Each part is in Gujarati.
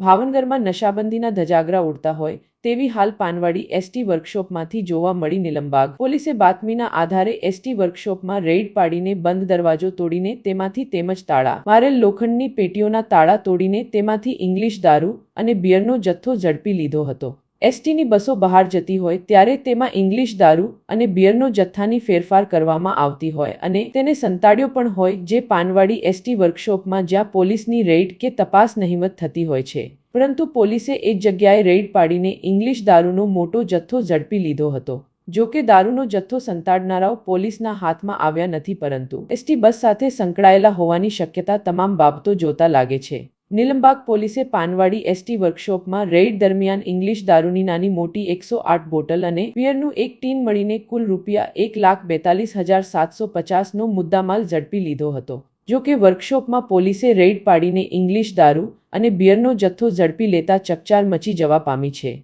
ભાવનગરમાં નશાબંધીના ધજાગરા ઉડતા હોય તેવી હાલ પાનવાડી એસટી વર્કશોપમાંથી જોવા મળી નીલમબાગ પોલીસે બાતમીના આધારે એસટી વર્કશોપમાં રેડ પાડીને બંધ દરવાજો તોડીને તેમાંથી તેમજ તાળા મારેલ લોખંડની પેટીઓના તાળા તોડીને તેમાંથી ઇંગ્લિશ દારૂ અને બિયરનો જથ્થો ઝડપી લીધો હતો। એસટીની બસો બહાર જતી હોય ત્યારે તેમાં ઇંગ્લિશ દારૂ અને બિયરનો જથ્થાની ફેરફાર કરવામાં આવતી હોય અને તેને સંતાડ્યો પણ હોય, જે પાનવાડી એસટી વર્કશોપમાં જ્યાં પોલીસની રેડ કે તપાસ નહિવત થતી હોય છે, પરંતુ પોલીસે એક જગ્યાએ રેડ પાડીને ઇંગ્લિશ દારૂનો મોટો જથ્થો ઝડપી લીધો હતો। જો કે દારૂનો જથ્થો સંતાડનારાઓ પોલીસના હાથમાં આવ્યા નથી, પરંતુ એસટી બસ સાથે સંકળાયેલા હોવાની શક્યતા તમામ બાબતો જોતા લાગે છે। નીલમબાગ પોલીસે પાનવાડી એસટી વર્કશોપમાં રેડ દરમિયાન ઇંગ્લિશ દારૂની નાની મોટી 108 બોટલ અને બિયરનું એક ટીન મળીને કુલ ₹1,42,750નો મુદ્દામાલ ઝડપી લીધો હતો। જો કે વર્કશોપમાં પોલીસે રેડ પાડીને ઇંગ્લિશ દારૂ અને બિયરનો જથ્થો ઝડપી લેતા ચકચાર મચી જવા પામી છે।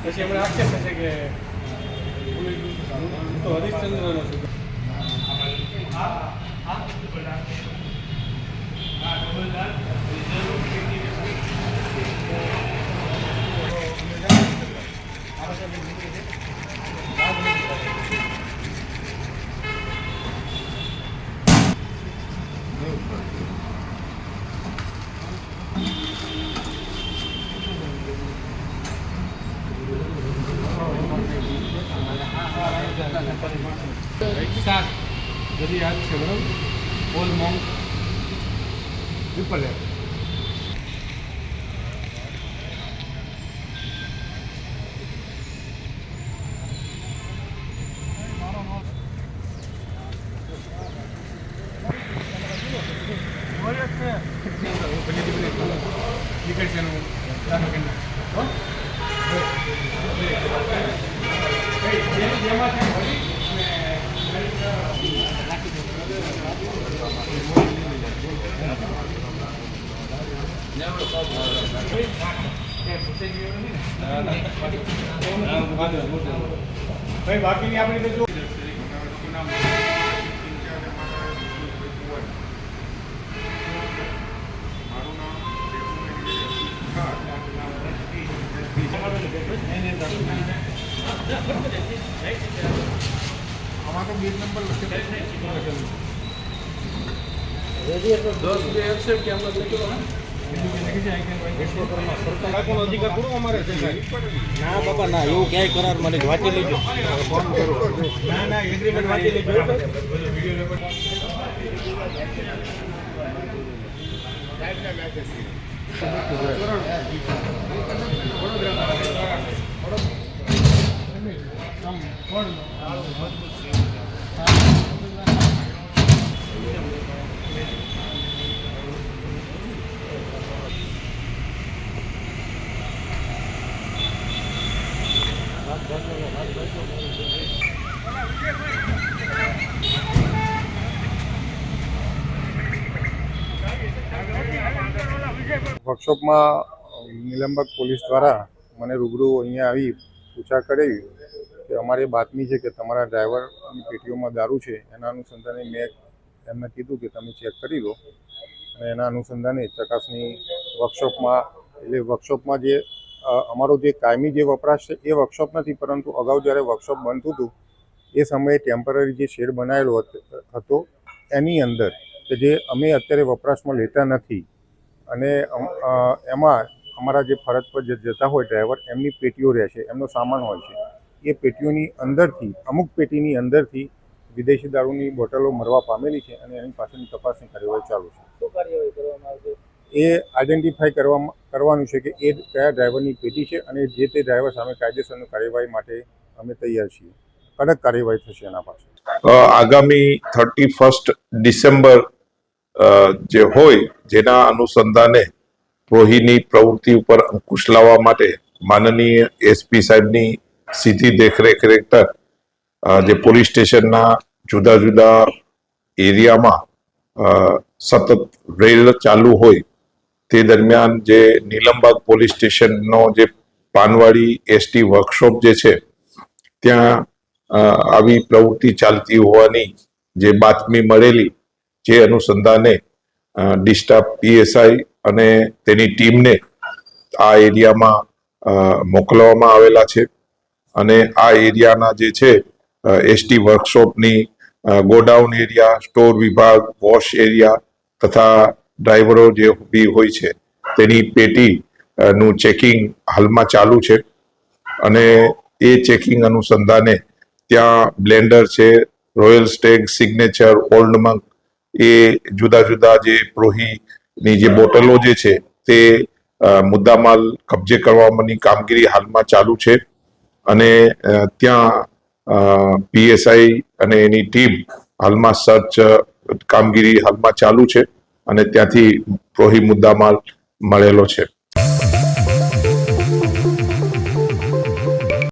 પછી હમણાં આક્ષેપ થશે કે તો હરિશ્ચંદ્રનો છું। यदि याद है बराबर ओल मोंग ट्रिपल है भाई बाकी नहीं आपने जो हमारा 20 नंबर અધિકાર પૂરો અમારે છે ના બાપા ના એવું ક્યાંય કરાર મને વાંચી લેજો ફોન કરો ના ના એગ્રીમેન્ટ વાંચી લેજો વર્કશોપમાં નિલંબક પોલીસ દ્વારા મને રૂબરૂ અહીંયા આવી પૂછા કરી કે અમારી બાતમી છે કે તમારા ડ્રાઈવરની પેટીઓમાં દારૂ છે. એના અનુસંધાને મેં એમને કીધું કે તમે ચેક કરી લો અને એના અનુસંધાને ચકાસણી વર્કશોપમાં જે અમારો જે કાયમી જે વપરાશ છે એ વર્કશોપ નથી, પરંતુ અગાઉ જ્યારે વર્કશોપ બનતું હતું એ સમયે ટેમ્પરરી જે શેડ બનાવેલો હતો એની અંદર કે જે અમે અત્યારે વપરાશમાં લેતા નથી અને એમાં અમારા જે ફરજ પર જે જતા હોય ડ્રાઈવર એમની પેટીઓ રહે છે, એમનો સામાન હોય છે. એ પેટીઓની અંદરથી અમુક પેટીની અંદરથી વિદેશી દારૂની બોટલો મળવા પામેલી છે અને એની પાછળની તપાસની કાર્યવાહી ચાલુ છે. શું કાર્યવાહી કરવામાં આવશે? એ આઈડેન્ટિફાઈ કરવાનું છે કે એ કયા ડ્રાઈવરની પેટી છે અને જે તે ડ્રાઈવર સામે કાયદેસરની કાર્યવાહી માટે અમે તૈયાર છીએ. કડક કાર્યવાહી થશે એના પાછળ. આગામી 31 ડિસેમ્બર જે હોય જેના અનુસંધાને પ્રોહીની પ્રવૃત્તિ ઉપર અંકુશ લાવવા માટે માનનીય એસપી સાહેબની સીધી દેખરેખ હેઠળ જે પોલીસ સ્ટેશનના જુદા જુદા એરિયામાં સતત રેડ ચાલુ હોય તે દરમિયાન જે નીલમબાગ પોલીસ સ્ટેશનનો જે પાનવાડી એસટી વર્કશોપ જે છે ત્યાં આવી પ્રવૃત્તિ ચાલતી હોવાની જે બાતમી મળેલી, જે અનુસંધાને ડિસ્ટાફ પીએસઆઈ અને તેની ટીમને આ એરિયામાં મોકલવામાં આવેલા છે અને આ એરિયાના જે છે એસટી વર્કશોપની ગોડાઉન એરિયા, સ્ટોર વિભાગ, વોશ એરિયા તથા ડ્રાઈવરો જે બી હોય છે તેની પેટી નું ચેકિંગ હાલમાં ચાલુ છે અને એ ચેકિંગ અનુસંધાને ત્યાં બ્લેન્ડર છે, Royal Stag, Signature, Old Monk, એ જુદા જુદા જે પ્રોહીની જે બોટલો જે છે તે મુદ્દામાલ કબજે કરવાની કામગીરી હાલમાં ચાલુ છે અને ત્યાં પીએસઆઈ અને એની ટીમ હાલમાં સર્ચ કામગીરી હાલમાં ચાલુ છે અને ત્યાંથી પ્રોહી મુદ્દામાલ મળેલો છે.